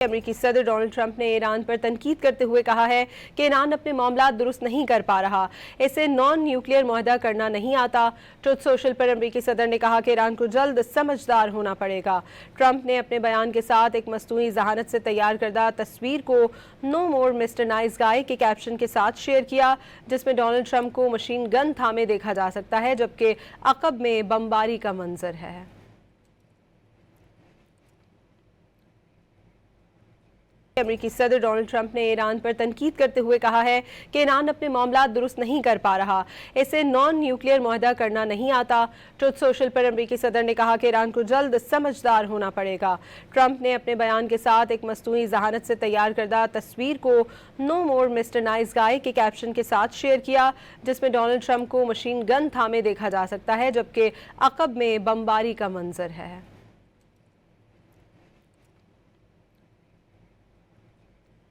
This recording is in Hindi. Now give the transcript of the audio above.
अमेरिकी सदर डोनाल्ड ट्रंप ने ईरान पर तनकीद करते हुए कहा है कि ईरान अपने मामलात दुरुस्त नहीं कर पा रहा, इसे नॉन न्यूक्लियर मुआहदा करना नहीं आता। ट्रुथ सोशल पर अमेरिकी सदर ने कहा कि ईरान को जल्द समझदार होना पड़ेगा। ट्रंप ने अपने बयान के साथ एक मस्तूई जहानत से तैयार करदा तस्वीर को नो मोर मिस्टर नाइस गाय के कैप्शन के साथ शेयर किया, जिसमें डोनाल्ड ट्रंप को मशीन गन थामे देखा जा सकता है, जबकि अकब में बमबारी का मंजर है। अमेरिकी सदर डोनाल्ड ट्रंप ने ईरान पर तनकीद करते हुए कहा है कि ईरान अपने मामलात दुरुस्त नहीं कर पा रहा, इसे नॉन न्यूक्लियर मुआहदा करना नहीं आता। ट्रुथ सोशल पर अमेरिकी सदर ने कहा कि ईरान को जल्द समझदार होना पड़ेगा। ट्रंप ने अपने बयान के साथ एक मस्तूई जहानत से तैयार करदा तस्वीर को नो मोर मिस्टर नाइस गाय के कैप्शन के साथ शेयर किया, जिसमें डोनाल्ड ट्रंप को मशीन गन थामे देखा जा सकता है, जबकि अकब में बमबारी का मंजर है।